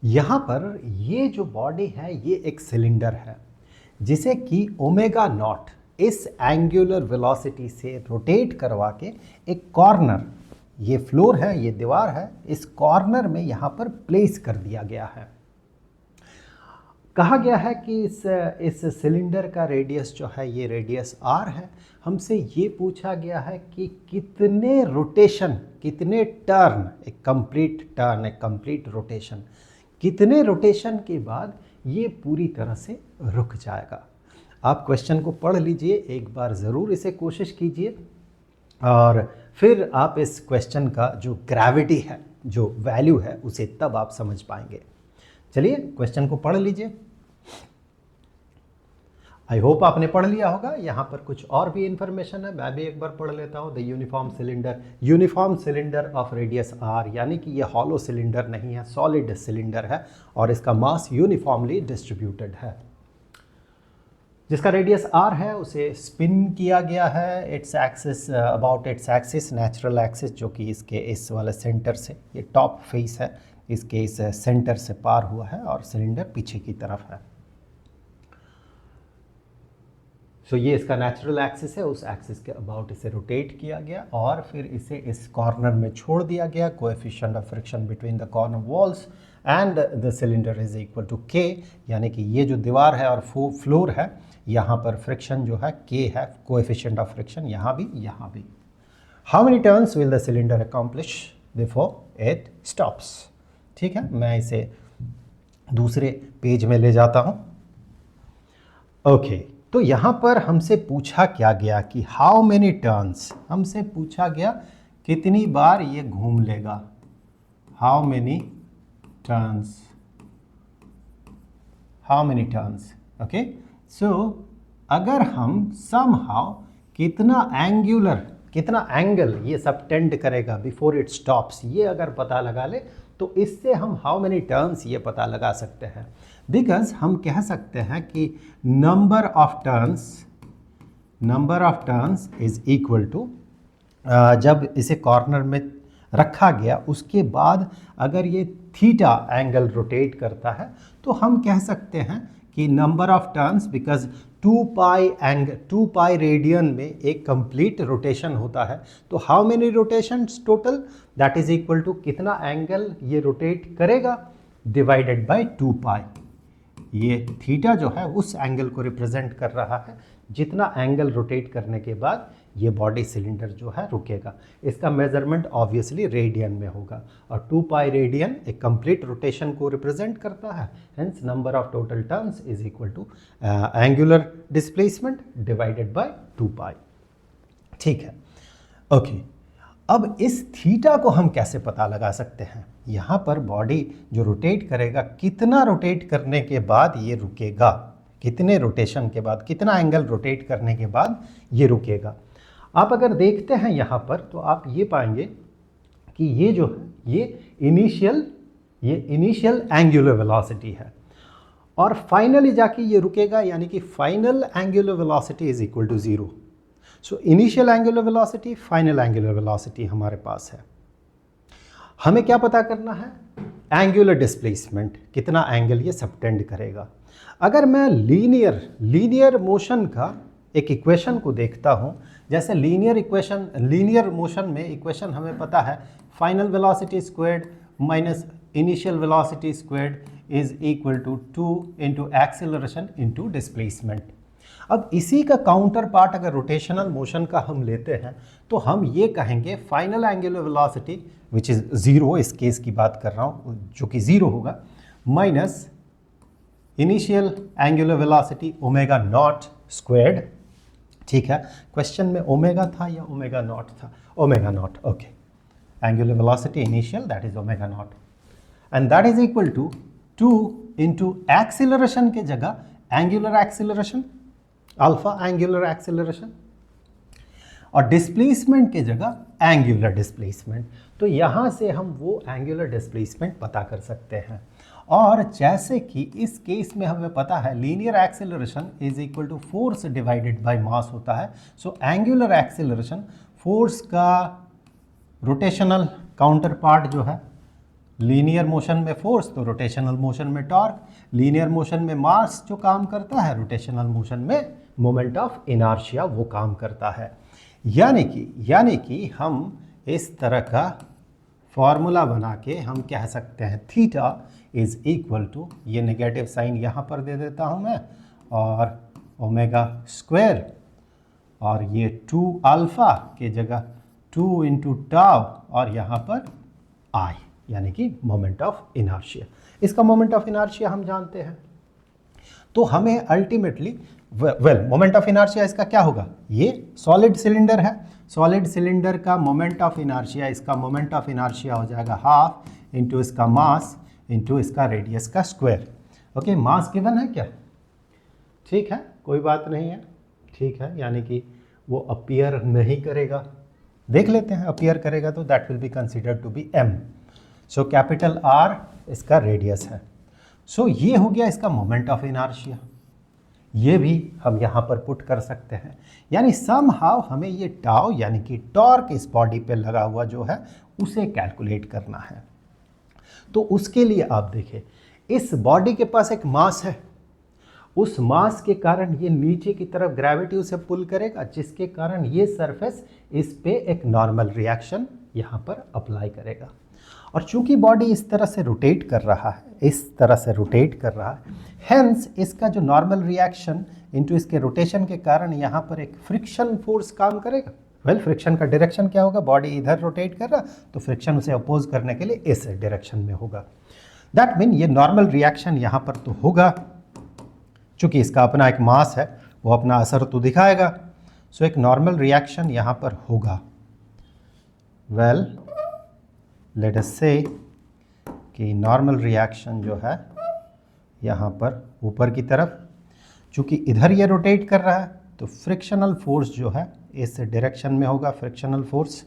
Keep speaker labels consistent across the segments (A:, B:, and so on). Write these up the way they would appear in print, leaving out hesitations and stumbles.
A: यहाँ पर ये जो बॉडी है ये एक सिलेंडर है जिसे कि ओमेगा नॉट इस एंगुलर वेलोसिटी से रोटेट करवा के एक कॉर्नर, ये फ्लोर है, ये दीवार है, इस कॉर्नर में यहाँ पर प्लेस कर दिया गया है। कहा गया है कि इस सिलेंडर का रेडियस जो है ये रेडियस r है। हमसे ये पूछा गया है कि कितने रोटेशन, कितने टर्न, एक कंप्लीट टर्न, एक कंप्लीट रोटेशन, कितने रोटेशन के बाद ये पूरी तरह से रुक जाएगा। आप क्वेश्चन को पढ़ लीजिए, एक बार ज़रूर इसे कोशिश कीजिए और फिर आप इस क्वेश्चन का जो ग्रेविटी है, जो वैल्यू है, उसे तब आप समझ पाएंगे। चलिए क्वेश्चन को पढ़ लीजिए। आई होप आपने पढ़ लिया होगा। यहाँ पर कुछ और भी इंफॉर्मेशन है, मैं भी एक बार पढ़ लेता हूँ। The uniform cylinder of radius R, यानी कि ये हॉलो सिलेंडर नहीं है, सॉलिड सिलेंडर है और इसका मास यूनिफॉर्मली डिस्ट्रीब्यूटेड है। जिसका रेडियस आर है उसे स्पिन किया गया है its axis, about its axis, natural axis, जो कि इसके इस वाले सेंटर से, ये टॉप फेस है, इसके इस सेंटर से पार हुआ है और सिलेंडर पीछे की तरफ है। सो ये इसका नेचुरल एक्सिस है, उस एक्सिस के अबाउट इसे रोटेट किया गया और फिर इसे इस कॉर्नर में छोड़ दिया गया। Coefficient of friction between the corner walls and the cylinder is equal to K, यानी कि ये जो दीवार है और फ्लोर है, यहाँ पर फ्रिक्शन जो है के है, कोएफिशिएंट ऑफ फ्रिक्शन यहाँ भी, यहाँ भी। How many turns will the cylinder accomplish before it stops. ठीक है, मैं इसे दूसरे पेज में ले जाता हूँ। ओके, तो यहाँ पर हमसे पूछा क्या गया कि हाउ मेनी टर्न्स, हमसे पूछा गया कितनी बार ये घूम लेगा, how many turns, how many turns. Okay, so अगर हम समहाउ कितना एंगल ये सब टेंड करेगा बिफोर इट स्टॉप्स, ये अगर पता लगा ले तो इससे हम हाउ मेनी टर्न्स ये पता लगा सकते हैं। बिकॉज हम कह सकते हैं कि number of turns is equal to, जब इसे कॉर्नर में रखा गया उसके बाद अगर ये थीटा एंगल रोटेट करता है तो हम कह सकते हैं कि number of turns, because 2 pi radian में एक कंप्लीट रोटेशन होता है, तो how many rotations total, that is equal to कितना एंगल ये रोटेट करेगा डिवाइडेड बाय 2 पाई। ये थीटा जो है उस एंगल को रिप्रेजेंट कर रहा है जितना एंगल रोटेट करने के बाद ये बॉडी सिलेंडर जो है रुकेगा। इसका मेजरमेंट ऑब्वियसली रेडियन में होगा और 2 पाई रेडियन एक कंप्लीट रोटेशन को रिप्रेजेंट करता है। Hence number of total turns is equal to angular displacement divided by 2 pi. ठीक है, ओके। अब इस थीटा को हम कैसे पता लगा सकते हैं? यहाँ पर बॉडी जो रोटेट करेगा, कितना रोटेट करने के बाद ये रुकेगा, कितने रोटेशन के बाद, कितना एंगल रोटेट करने के बाद ये रुकेगा। आप अगर देखते हैं यहाँ पर तो आप ये पाएंगे कि ये जो है ये इनिशियल एंगुलर वेलोसिटी है और फाइनली जाके ये रुकेगा, यानी कि final angular velocity is equal to 0। So initial angular velocity, final angular velocity हमारे पास है। हमें क्या पता करना है? एंगुलर डिस्प्लेसमेंट, कितना एंगल ये सबटेंड करेगा। अगर मैं लीनियर मोशन का एक इक्वेशन को देखता हूँ, जैसे लीनियर मोशन में इक्वेशन हमें पता है, final velocity squared minus initial velocity squared is equal to 2 into acceleration into displacement. अब इसी का काउंटर पार्ट अगर रोटेशनल मोशन का हम लेते हैं तो हम ये कहेंगे final angular velocity which is 0, इस केस की बात कर रहा हूँ जो कि 0 होगा, minus initial angular velocity omega naught squared. ठीक है, क्वेश्चन में ओमेगा था या ओमेगा नॉट था? Omega naught. Okay, angular velocity initial that is omega naught and that is equal to 2 into acceleration के जगह angular acceleration, alpha angular acceleration, और displacement के जगह एंगुलर डिस्प्लेसमेंट। तो यहाँ से हम वो एंगुलर डिस्प्लेसमेंट पता कर सकते हैं। और जैसे कि इस केस में हमें पता है linear acceleration is equal to force divided by mass होता है। सो एंगुलर एक्सेलरेशन, फोर्स का रोटेशनल काउंटर पार्ट जो है लीनियर मोशन में फोर्स तो रोटेशनल मोशन में टॉर्क, लीनियर मोशन में मास जो काम करता है, रोटेशनल मोशन में मोमेंट ऑफ इनर्शिया वो काम करता है। यानी कि हम इस तरह का फॉर्मूला बना के हम कह सकते हैं थीटा इज इक्वल टू, ये नेगेटिव साइन यहाँ पर दे देता हूँ मैं, और ओमेगा स्क्वायर, और ये 2 अल्फा के जगह 2 इंटू टाउ, और यहाँ पर आई, यानी कि मोमेंट ऑफ इनर्शिया। इसका मोमेंट ऑफ इनर्शिया हम जानते हैं, तो हमें अल्टीमेटली मोमेंट ऑफ इनर्शिया इसका क्या होगा, ये सॉलिड सिलेंडर है, सॉलिड सिलेंडर का मोमेंट ऑफ इनर्शिया, इसका मोमेंट ऑफ इनर्शिया हो जाएगा हाफ इंटू इसका मास इंटू इसका रेडियस का स्क्वायर। ओके, मास गिवन है क्या, ठीक है, कोई बात नहीं है, ठीक है, यानी कि वो अपीयर नहीं करेगा, देख लेते हैं, अपीयर करेगा तो that will be considered to be m। So capital R इसका रेडियस है। सो ये हो गया इसका मोमेंट ऑफ इनर्शिया, ये भी हम यहाँ पर पुट कर सकते हैं, यानी समहाउ हमें ये टाउ यानी कि टॉर्क इस बॉडी पे लगा हुआ जो है उसे कैलकुलेट करना है। तो उसके लिए आप देखें, इस बॉडी के पास एक मास है, उस मास के कारण ये नीचे की तरफ ग्रेविटी उसे पुल करेगा, जिसके कारण ये सरफेस इस पे एक नॉर्मल रिएक्शन यहाँ पर अप्लाई करेगा। और चूंकि बॉडी इस तरह से रोटेट कर रहा है, इस तरह से रोटेट कर रहा है, हेंस इसका जो नॉर्मल रिएक्शन इनटू इसके रोटेशन के कारण यहाँ पर एक फ्रिक्शन फोर्स काम करेगा। वेल, फ्रिक्शन का डायरेक्शन क्या होगा, बॉडी इधर रोटेट कर रहा तो फ्रिक्शन उसे अपोज करने के लिए इस डायरेक्शन में होगा। दैट मीन ये नॉर्मल रिएक्शन यहाँ पर तो होगा, चूँकि इसका अपना एक मास है, वो अपना असर तो दिखाएगा। सो एक नॉर्मल रिएक्शन यहाँ पर होगा। वेल, लेट अस से कि नॉर्मल रिएक्शन जो है यहाँ पर ऊपर की तरफ, चूँकि इधर ये रोटेट कर रहा है तो फ्रिक्शनल फोर्स जो है इस डायरेक्शन में होगा, फ्रिक्शनल फोर्स।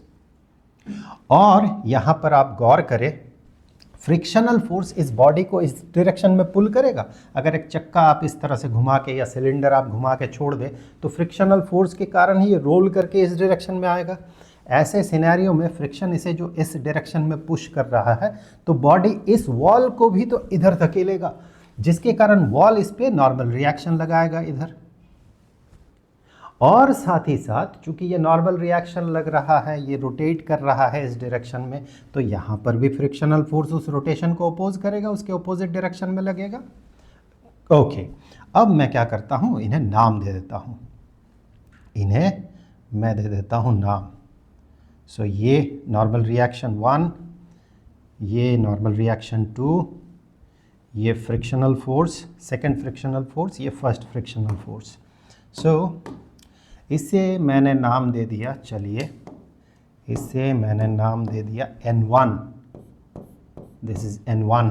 A: और यहाँ पर आप गौर करें, फ्रिक्शनल फोर्स इस बॉडी को इस डायरेक्शन में पुल करेगा। अगर एक चक्का आप इस तरह से घुमा के या सिलेंडर आप घुमा के छोड़ दें तो फ्रिक्शनल फोर्स के कारण ही ये रोल करके इस डायरेक्शन में आएगा। ऐसे सिनेरियो में फ्रिक्शन इसे जो इस डायरेक्शन में पुश कर रहा है तो बॉडी इस वॉल को भी तो इधर धकेलेगा, जिसके कारण वॉल इस पे नॉर्मल रिएक्शन लगाएगा इधर। और साथ ही साथ चूंकि ये नॉर्मल रिएक्शन लग रहा है, ये रोटेट कर रहा है इस डायरेक्शन में, तो यहाँ पर भी फ्रिक्शनल फोर्स उस रोटेशन को अपोज करेगा, उसके अपोजिट डायरेक्शन में लगेगा। ओके, अब मैं क्या करता हूँ, इन्हें नाम दे देता हूँ, इन्हें मैं दे देता हूँ नाम। सो ये नॉर्मल रिएक्शन 1, ये नॉर्मल रिएक्शन 2, ये frictional force, second frictional force, ये फर्स्ट फ्रिक्शनल फोर्स। सो इसे मैंने नाम दे दिया, चलिए इसे मैंने नाम दे दिया N1, दिस इज N1।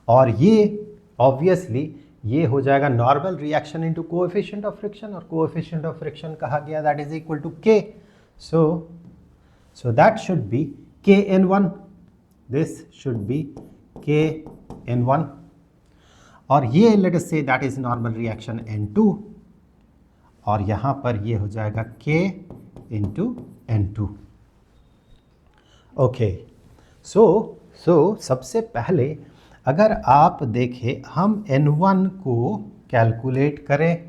A: और ये ऑब्वियसली ये हो जाएगा normal reaction into coefficient of friction, और कोएफिशिएंट ऑफ फ्रिक्शन कहा गया that is equal to K। So that should be Kn1, this should be Kn1। और ये let us say that is normal reaction N2, और यहाँ पर ये हो जाएगा K इंटू N2। ओके, सो सबसे पहले अगर आप देखें, हम N1 को कैलकुलेट करें,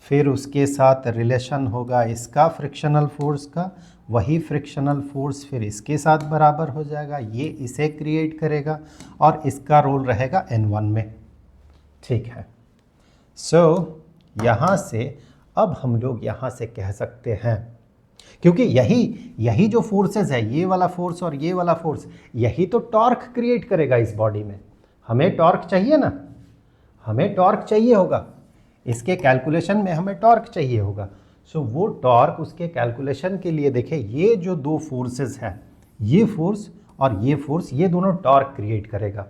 A: फिर उसके साथ रिलेशन होगा इसका फ्रिक्शनल फोर्स का, वही फ्रिक्शनल फोर्स फिर इसके साथ बराबर हो जाएगा, ये इसे क्रिएट करेगा और इसका रोल रहेगा N1 में, ठीक है। सो यहाँ से अब हम लोग यहाँ से कह सकते हैं, क्योंकि यही जो फोर्सेस है, ये वाला फोर्स और ये वाला फोर्स, यही तो टॉर्क क्रिएट करेगा इस बॉडी में। हमें टॉर्क चाहिए ना, हमें टॉर्क चाहिए होगा, इसके कैलकुलेशन में हमें टॉर्क चाहिए होगा। सो वो टॉर्क उसके कैलकुलेशन के लिए देखें, ये जो दो फोर्सेस हैं, ये फोर्स और ये फोर्स, ये दोनों टॉर्क क्रिएट करेगा।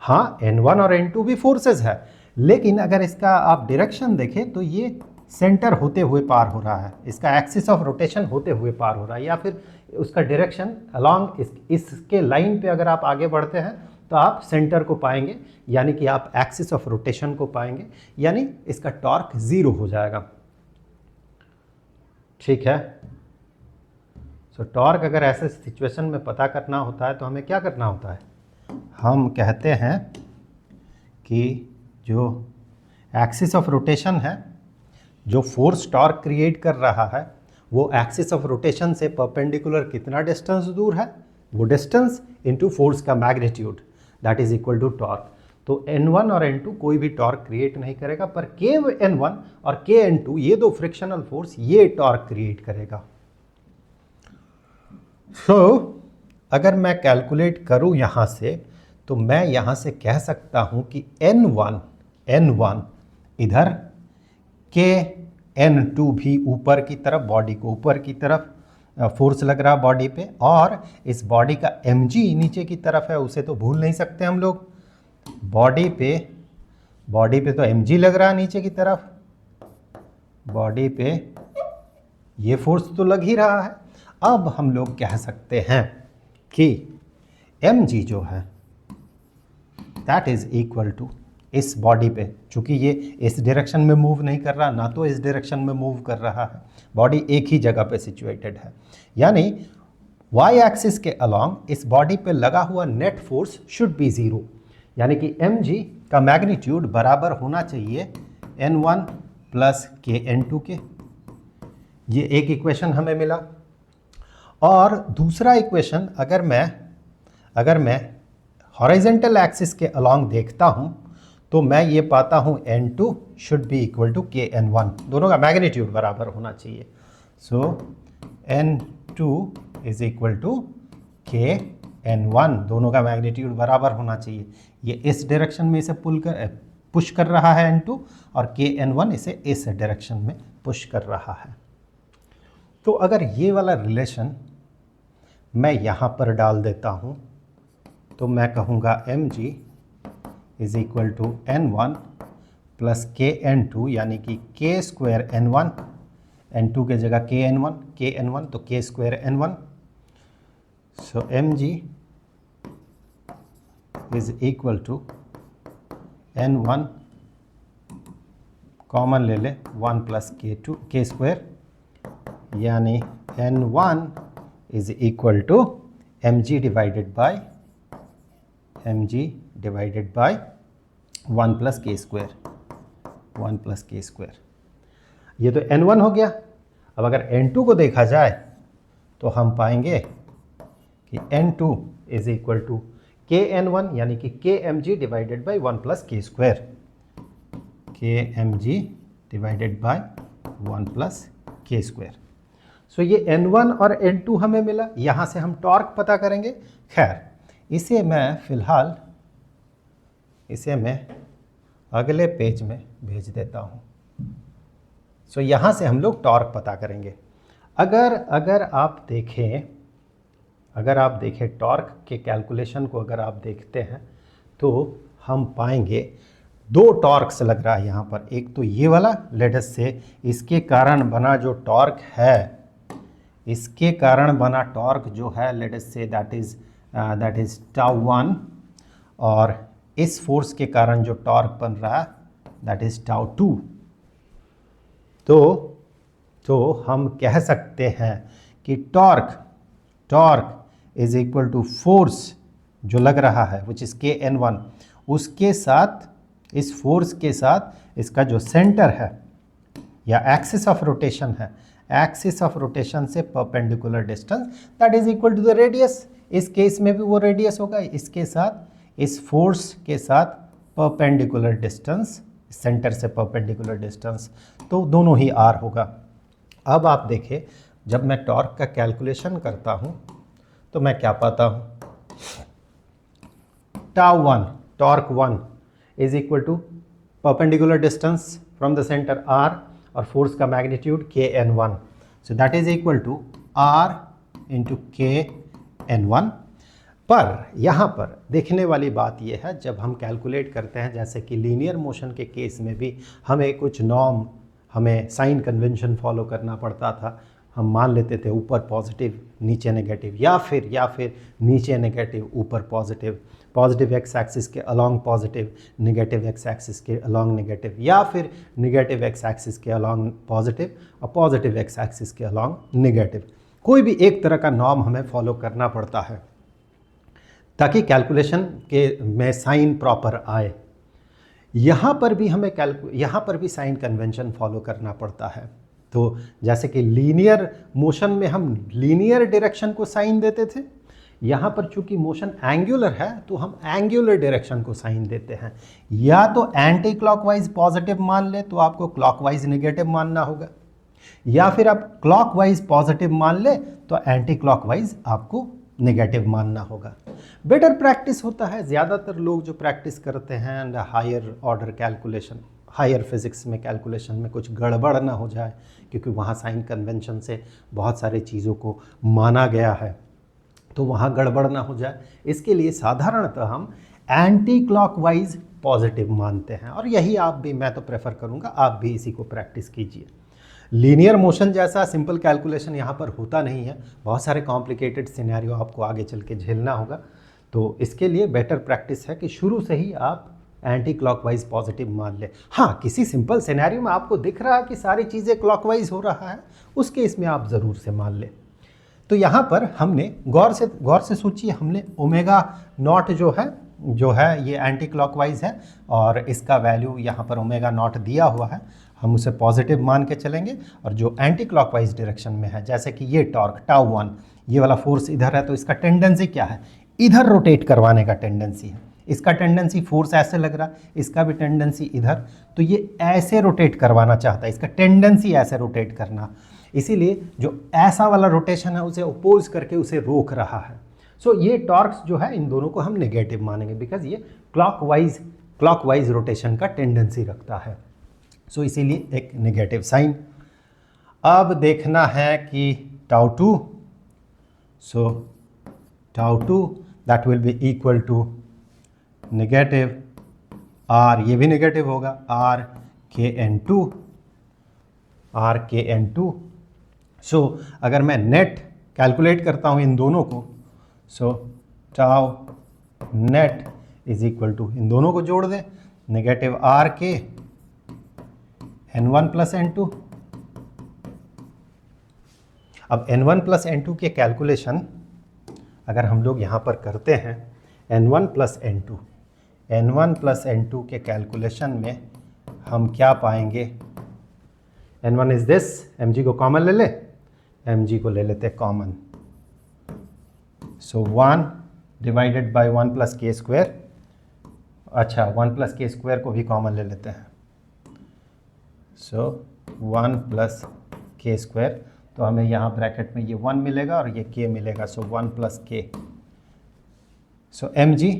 A: हाँ, N1 और N2 भी फोर्सेस है, लेकिन अगर इसका आप डायरेक्शन देखें तो ये सेंटर होते हुए पार हो रहा है, इसका एक्सिस ऑफ रोटेशन होते हुए पार हो रहा है, या फिर उसका डायरेक्शन अलॉन्ग इसके लाइन पे अगर आप आगे बढ़ते हैं तो आप सेंटर को पाएंगे, यानी कि आप एक्सिस ऑफ रोटेशन को पाएंगे, यानी इसका टॉर्क 0 हो जाएगा, ठीक है। सो टॉर्क अगर ऐसे सिचुएशन में पता करना होता है तो हमें क्या करना होता है, हम कहते हैं कि जो एक्सिस ऑफ रोटेशन है, जो फोर्स टॉर्क क्रिएट कर रहा है, वो एक्सिस ऑफ रोटेशन से परपेंडिकुलर कितना डिस्टेंस दूर है, वो डिस्टेंस इनटू फोर्स का magnitude, that is equal to torque. तो N1 और N2 कोई भी टॉर्क क्रिएट नहीं करेगा, पर K_N1 और K_N2 ये दो फ्रिक्शनल फोर्स ये टॉर्क क्रिएट करेगा। अगर मैं कैलकुलेट करूं यहां से, तो मैं यहां से कह सकता हूं कि N1 इधर, K_N2 भी ऊपर की तरफ, बॉडी को ऊपर की तरफ फोर्स लग रहा बॉडी पे, और इस बॉडी का mg नीचे की तरफ है, उसे तो भूल नहीं सकते हम लोग। बॉडी पे तो mg लग रहा है नीचे की तरफ, बॉडी पे ये फोर्स तो लग ही रहा है। अब हम लोग कह सकते हैं कि mg जो है दैट इज इक्वल टू, इस बॉडी पे चूंकि ये इस डायरेक्शन में मूव नहीं कर रहा, ना तो इस डायरेक्शन में मूव कर रहा है, बॉडी एक ही जगह पे सिचुएटेड है, यानी वाई एक्सिस के अलॉन्ग इस बॉडी पे लगा हुआ net force should be zero, यानी कि mg का मैग्नीट्यूड बराबर होना चाहिए N1 प्लस K_N2 के। ये एक इक्वेशन हमें मिला। और दूसरा इक्वेशन, अगर मैं हॉरिजॉन्टल एक्सिस के अलॉन्ग देखता हूं, तो मैं ये पाता हूं N2 should be equal to K_N1, दोनों का मैग्नीट्यूड बराबर होना चाहिए। सो N2 is equal to K_N1, दोनों का मैग्नीट्यूड बराबर होना चाहिए। ये इस डायरेक्शन में इसे पुश कर रहा है N2, और K_N1 इसे इस डायरेक्शन में पुश कर रहा है। तो अगर ये वाला रिलेशन मैं यहाँ पर डाल देता हूँ, तो मैं कहूँगा mg is equal to N1 plus K_N2, यानी कि K² N1, N2 के जगह K_N1 तो K² N1। So mg is equal to N1, common ले ले, 1 प्लस K² यानी N1 is equal to mg divided by 1 plus K²। ये तो N1 हो गया। अब अगर N2 को देखा जाए तो हम पाएंगे कि N2 is equal to K_N1, यानी कि Kmg divided by 1 plus K², Kmg divided by 1 plus K²। सो ये N1 और N2 हमें मिला। यहाँ से हम टॉर्क पता करेंगे। खैर, इसे मैं अगले पेज में भेज देता हूँ। सो यहाँ से हम लोग टॉर्क पता करेंगे। अगर आप देखें टॉर्क के कैलकुलेशन को, अगर आप देखते हैं तो हम पाएंगे दो टॉर्क्स लग रहा है यहाँ पर। एक तो ये वाला, लेट अस से इसके कारण बना जो टॉर्क है, इसके कारण बना टॉर्क जो है, let us say that is τ1, और इस फोर्स के कारण जो टॉर्क बन रहा है दैट इज τ2। तो हम कह सकते हैं कि torque is equal to force जो लग रहा है विच इज K_N1, उसके साथ, इस फोर्स के साथ इसका जो सेंटर है या एक्सिस ऑफ रोटेशन है, एक्सिस ऑफ रोटेशन से perpendicular distance that is equal to the radius. इस केस में भी वो रेडियस होगा, इसके साथ, इस फोर्स के साथ परपेंडिकुलर डिस्टेंस, सेंटर से परपेंडिकुलर डिस्टेंस, तो दोनों ही r होगा। अब आप देखें, जब मैं टॉर्क का कैलकुलेशन करता हूँ तो मैं क्या पाता हूँ, τ1, torque 1 is equal to perpendicular distance from the centre r और फोर्स का magnitude K_N1, so that is equal to r into K_N1। पर यहाँ पर देखने वाली बात यह है, जब हम कैलकुलेट करते हैं, जैसे कि लीनियर मोशन के केस में भी हमें कुछ नॉर्म, हमें साइन कन्वेंशन फॉलो करना पड़ता था। हम मान लेते थे ऊपर पॉजिटिव नीचे नेगेटिव, या फिर नीचे नेगेटिव ऊपर पॉजिटिव, पॉजिटिव एक्स एक्सिस के along positive, negative x axis के अलॉन्ग नेगेटिव, या फिर नेगेटिव एक्स एक्सिस के अलॉन्ग पॉजिटिव और पॉजिटिव एक्स एक्सिस के अलॉन्ग नेगेटिव। कोई भी एक तरह का नॉर्म हमें फॉलो करना पड़ता है ताकि कैलकुलेशन के में साइन प्रॉपर आए। यहाँ पर भी हमें यहाँ पर भी साइन कन्वेंशन फॉलो करना पड़ता है। तो जैसे कि लीनियर मोशन में हम लीनियर डायरेक्शन को साइन देते थे, यहाँ पर चूंकि मोशन एंगुलर है तो हम एंगुलर डायरेक्शन को साइन देते हैं। या तो एंटी क्लॉकवाइज पॉजिटिव मान ले तो आपको क्लॉकवाइज नेगेटिव मानना होगा, या फिर आप क्लॉकवाइज पॉजिटिव मान ले तो एंटी क्लॉकवाइज आपको नेगेटिव मानना होगा। बेटर प्रैक्टिस होता है, ज़्यादातर लोग जो प्रैक्टिस करते हैं higher order calculation, higher physics में कैलकुलेशन में कुछ गड़बड़ ना हो जाए, क्योंकि वहाँ साइन कन्वेंशन से बहुत सारे चीज़ों को माना गया है, तो वहाँ गड़बड़ ना हो जाए, इसके लिए साधारणतः हम एंटी क्लॉकवाइज पॉजिटिव मानते हैं। और यही आप भी, मैं तो प्रेफर करूँगा आप भी इसी को प्रैक्टिस कीजिए। लीनियर मोशन जैसा सिंपल कैलकुलेशन यहाँ पर होता नहीं है, बहुत सारे कॉम्प्लिकेटेड सिनेरियो आपको आगे चल के झेलना होगा। तो इसके लिए बेटर प्रैक्टिस है कि शुरू से ही आप एंटी क्लॉकवाइज पॉजिटिव मान ले। हाँ, किसी सिंपल सिनेरियो में आपको दिख रहा है कि सारी चीज़ें क्लॉकवाइज हो रहा है, उस केस में आप ज़रूर से मान ले। तो यहाँ पर हमने गौर से सोचिए, हमने ओमेगा नॉट जो है ये एंटी क्लॉकवाइज है और इसका वैल्यू यहाँ पर ओमेगा नॉट दिया हुआ है, हम उसे पॉजिटिव मान के चलेंगे। और जो एंटी क्लॉकवाइज डायरेक्शन में है, जैसे कि ये टॉर्क टाउ 1, ये वाला फोर्स इधर है, तो इसका टेंडेंसी क्या है, इधर रोटेट करवाने का टेंडेंसी है। इसका टेंडेंसी फोर्स ऐसे लग रहा है, इसका भी टेंडेंसी इधर, तो ये ऐसे रोटेट करवाना चाहता है, इसका टेंडेंसी ऐसे रोटेट करना, इसीलिए जो ऐसा वाला रोटेशन है उसे अपोज करके उसे रोक रहा है। सो ये टॉर्क्स जो है इन दोनों को हम नेगेटिव मानेंगे, बिकॉज ये क्लॉकवाइज रोटेशन का टेंडेंसी रखता है। सो इसीलिए एक नेगेटिव साइन। अब देखना है कि tau 2, so tau 2 that will be equal to negative R, ये भी नेगेटिव होगा, आर के एन टू। सो अगर मैं नेट कैलकुलेट करता हूँ इन दोनों को, so tau net is equal to, इन दोनों को जोड़ दें, नेगेटिव आर के n1 प्लस n2। अब n1 प्लस n2 के कैलकुलेशन अगर हम लोग यहाँ पर करते हैं, n1 प्लस n2 के कैलकुलेशन में हम क्या पाएंगे, n1 इज दिस, mg को कॉमन ले ले, mg को ले लेते common, so 1 divided by 1 plus K square, अच्छा 1 प्लस के स्क्वायर को भी कॉमन ले लेते हैं, सो 1 प्लस के स्क्वायर, तो हमें यहाँ ब्रैकेट में ये 1 मिलेगा और ये k मिलेगा, सो 1 प्लस के, सो mg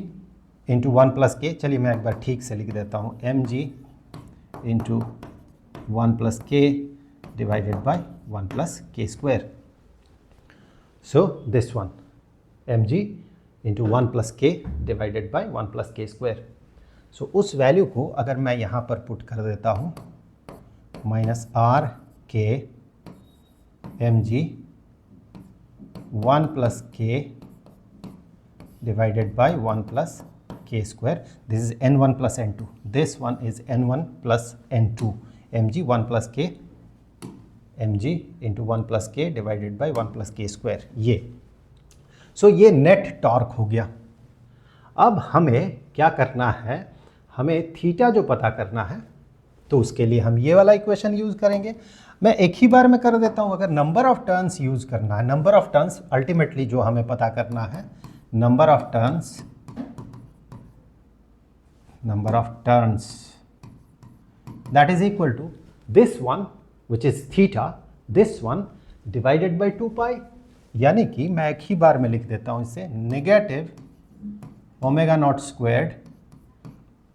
A: इंटू 1 प्लस के, चलिए मैं एक बार ठीक से लिख देता हूँ, mg इंटू 1 प्लस के divided by 1 plus K square, so this one mg into 1 plus के divided by 1 plus K square. सो उस वैल्यू को अगर मैं यहाँ पर पुट कर देता हूँ, माइनस आर के mg 1 प्लस के divided by 1 plus k square, this is n1 plus n2, this one is n1 plus n2, mg 1 plus k, mg into 1 plus k divided by 1 plus k square, ये सो ये net torque हो गया। अब हमें क्या करना है, हमें थीटा जो पता करना है, तो उसके लिए हम ये वाला इक्वेशन यूज़ करेंगे। मैं एक ही बार में कर देता हूँ, अगर नंबर ऑफ टर्न्स यूज़ करना है, नंबर ऑफ टर्न्स अल्टीमेटली जो हमें पता करना है, number of turns that is equal to this one which is theta, this one divided by 2 pi, यानी कि मैं एक ही बार में लिख देता हूं इसे, negative omega naught squared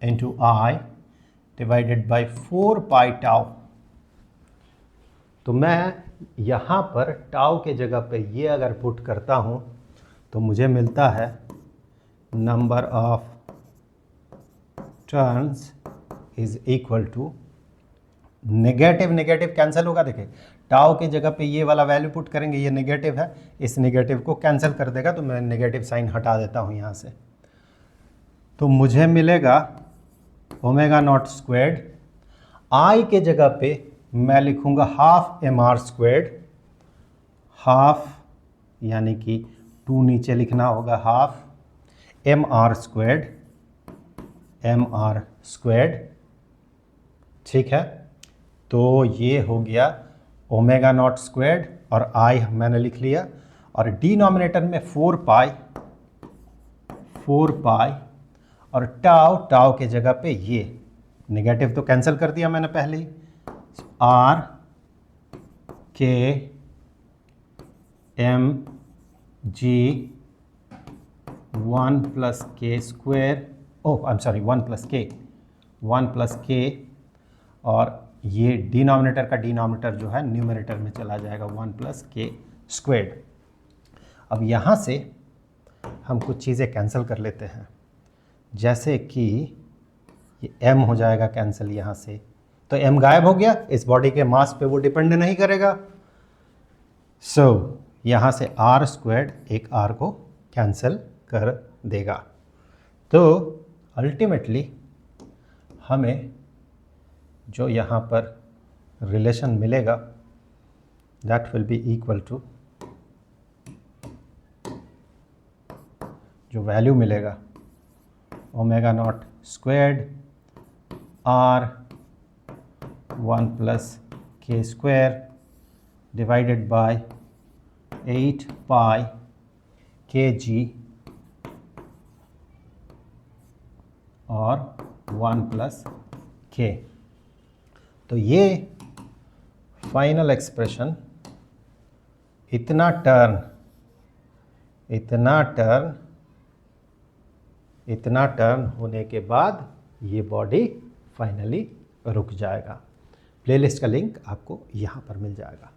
A: into I divided by 4 pi tau. तो मैं यहाँ पर टाउ के जगह पे ये अगर पुट करता हूँ तो मुझे मिलता है number of turns is equal to, negative negative cancel होगा, देखिए टाउ के जगह पे ये वाला वैल्यू पुट करेंगे, ये नेगेटिव है, इस नेगेटिव को कैंसिल कर देगा, तो मैं नेगेटिव साइन हटा देता हूँ यहाँ से, तो मुझे मिलेगा ओमेगा नॉट स्क्वायर्ड, आई के जगह पे मैं लिखूँगा half M R squared, half यानी कि 2 नीचे लिखना होगा, हाफ mr², ठीक है। तो ये हो गया ओमेगा नॉट स्क्वायर्ड और आई मैंने लिख लिया, और डिनोमिनेटर में 4 पाई और टाउ के जगह पे ये नेगेटिव तो कैंसिल कर दिया मैंने पहले ही, आर के M G 1 plus K square, oh I am sorry 1 plus के, और ये डिनोमिनेटर का डिनोमिनेटर जो है न्यूमरेटर में चला जाएगा 1 प्लस के स्क्वायर्ड। अब यहाँ से हम कुछ चीज़ें कैंसिल कर लेते हैं, जैसे कि ये m हो जाएगा कैंसिल यहाँ से, तो m गायब हो गया, इस बॉडी के मास पे वो डिपेंड नहीं करेगा। सो यहाँ से r² एक r को कैंसिल कर देगा। तो अल्टीमेटली हमें जो यहाँ पर रिलेशन मिलेगा that will be equal to, जो वैल्यू मिलेगा omega naught squared r 1 plus K square divided by 8 pi K g और 1 प्लस के। तो ये फाइनल एक्सप्रेशन इतना टर्न होने के बाद ये बॉडी फाइनली रुक जाएगा। प्लेलिस्ट का लिंक आपको यहाँ पर मिल जाएगा।